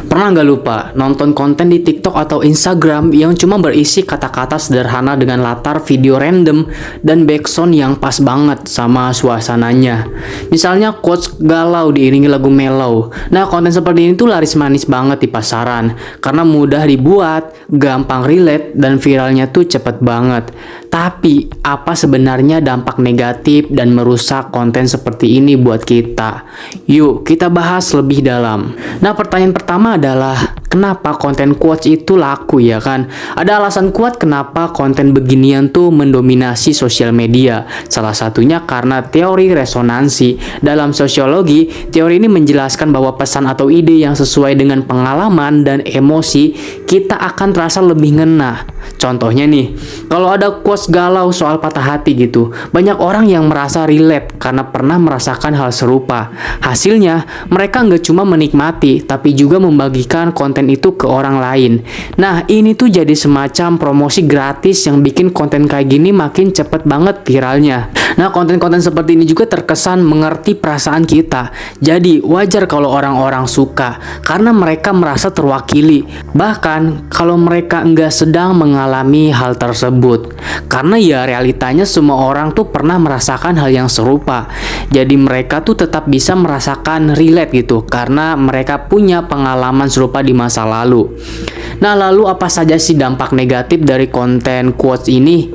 Pernah nggak lupa nonton konten di TikTok atau Instagram yang cuma berisi kata-kata sederhana dengan latar video random dan backsound yang pas banget sama suasananya. Misalnya quotes galau diiringi lagu mellow. Nah, konten seperti ini tuh laris manis banget di pasaran karena mudah dibuat, gampang relate, dan viralnya tuh cepet banget. Tapi, apa sebenarnya dampak negatif dan merusak konten seperti ini buat kita? Yuk, kita bahas lebih dalam. Nah, pertanyaan pertama adalah, kenapa konten quotes itu laku ya kan? Ada alasan kuat kenapa konten beginian tuh mendominasi sosial media. Salah satunya karena teori resonansi. Dalam sosiologi, teori ini menjelaskan bahwa pesan atau ide yang sesuai dengan pengalaman dan emosi kita akan terasa lebih ngena. Contohnya nih, kalau ada quotes galau soal patah hati gitu, banyak orang yang merasa relate karena pernah merasakan hal serupa. Hasilnya, mereka nggak cuma menikmati, tapi juga membagikan konten itu ke orang lain. Nah, ini tuh jadi semacam promosi gratis yang bikin konten kayak gini makin cepet banget viralnya. Nah, konten-konten seperti ini juga terkesan mengerti perasaan kita. Jadi, wajar kalau orang-orang suka, karena mereka merasa terwakili. Bahkan, kalau mereka nggak sedang mengalami hal tersebut. Karena ya realitanya semua orang tuh pernah merasakan hal yang serupa. Jadi mereka tuh tetap bisa merasakan relate gitu, karena mereka punya pengalaman serupa di masa lalu. Nah, lalu apa saja sih dampak negatif dari konten quotes ini?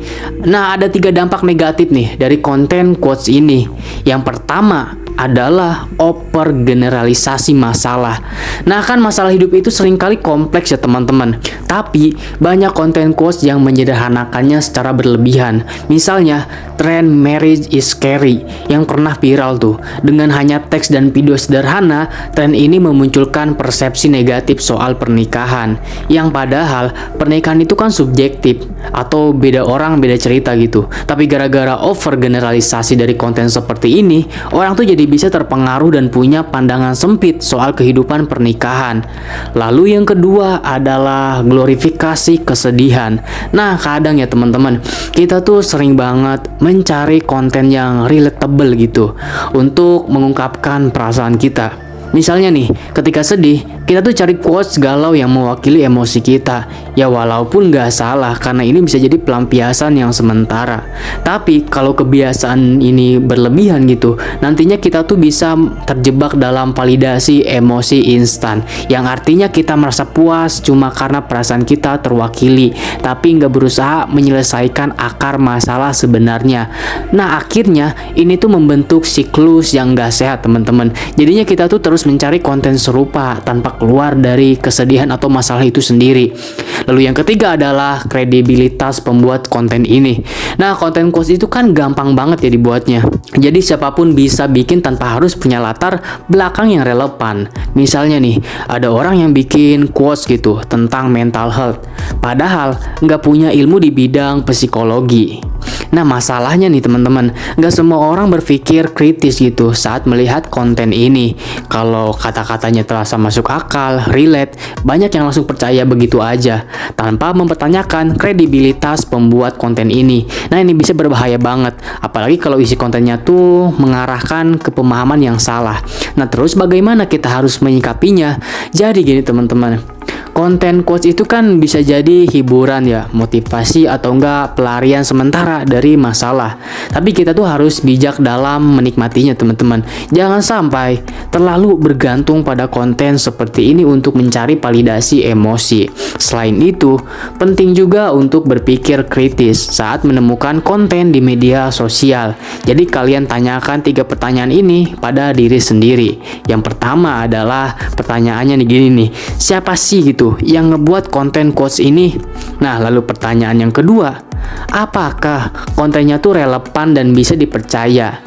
Nah, ada 3 dampak negatif nih dari konten quotes ini. Yang pertama adalah overgeneralisasi masalah. Nah, kan masalah hidup itu seringkali kompleks ya teman-teman. Tapi banyak konten quotes yang menyederhanakannya secara berlebihan. Misalnya, tren marriage is scary yang pernah viral tuh. Dengan hanya teks dan video sederhana, tren ini memunculkan persepsi negatif soal pernikahan. Yang padahal pernikahan itu kan subjektif atau beda orang beda cerita gitu. Tapi gara-gara overgeneralisasi dari konten seperti ini, orang tuh jadi bisa terpengaruh dan punya pandangan sempit soal kehidupan pernikahan. Lalu yang kedua adalah glorifikasi kesedihan. Nah, kadang ya teman-teman, kita tuh sering banget mencari konten yang relatable gitu untuk mengungkapkan perasaan kita. Misalnya nih, ketika sedih, kita tuh cari quotes galau yang mewakili emosi kita. Ya walaupun nggak salah, karena ini bisa jadi pelampiasan yang sementara. Tapi kalau kebiasaan ini berlebihan gitu, nantinya kita tuh bisa terjebak dalam validasi emosi instan. Yang artinya kita merasa puas cuma karena perasaan kita terwakili, tapi nggak berusaha menyelesaikan akar masalah sebenarnya. Nah, akhirnya ini tuh membentuk siklus yang nggak sehat teman-teman. Jadinya kita tuh terus mencari konten serupa tanpa keluar dari kesedihan atau masalah itu sendiri. Lalu yang ketiga adalah kredibilitas pembuat konten ini. Nah, konten quotes itu kan gampang banget ya dibuatnya. Jadi siapapun bisa bikin tanpa harus punya latar belakang yang relevan. Misalnya nih, ada orang yang bikin quotes gitu tentang mental health, padahal nggak punya ilmu di bidang psikologi. Nah, masalahnya nih teman-teman, nggak semua orang berpikir kritis gitu saat melihat konten ini. Kalau kata-katanya terasa masuk akal, relate, banyak yang langsung percaya begitu aja tanpa mempertanyakan kredibilitas pembuat konten ini. Nah, ini bisa berbahaya banget, apalagi kalau isi kontennya tuh mengarahkan ke pemahaman yang salah. Nah, terus bagaimana kita harus menyikapinya? Jadi gini teman-teman, konten quotes itu kan bisa jadi hiburan ya, motivasi atau enggak pelarian sementara dari masalah. Tapi kita tuh harus bijak dalam menikmatinya teman-teman. Jangan sampai terlalu bergantung pada konten seperti ini untuk mencari validasi emosi. Selain itu, penting juga untuk berpikir kritis saat menemukan konten di media sosial. Jadi kalian tanyakan 3 pertanyaan ini pada diri sendiri. Yang pertama adalah pertanyaannya nih gini nih, siapa sih gitu yang ngebuat konten quotes ini? Nah, lalu pertanyaan yang kedua, apakah kontennya tuh relevan dan bisa dipercaya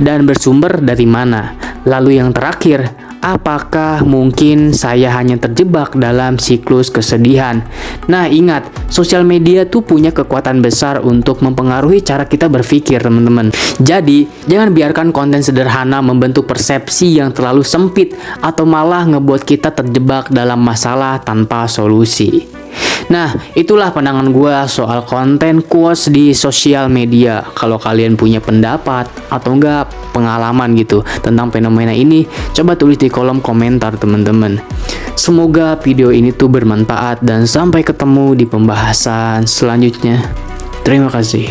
dan bersumber dari mana? Lalu yang terakhir, apakah mungkin saya hanya terjebak dalam siklus kesedihan? Nah, ingat, sosial media tuh punya kekuatan besar untuk mempengaruhi cara kita berpikir, teman-teman. Jadi, jangan biarkan konten sederhana membentuk persepsi yang terlalu sempit atau malah ngebuat kita terjebak dalam masalah tanpa solusi. Nah, itulah pandangan gue soal konten quotes di sosial media. Kalau kalian punya pendapat atau enggak pengalaman gitu tentang fenomena ini, coba tulis di kolom komentar teman-teman. Semoga video ini tuh bermanfaat dan sampai ketemu di pembahasan selanjutnya. Terima kasih.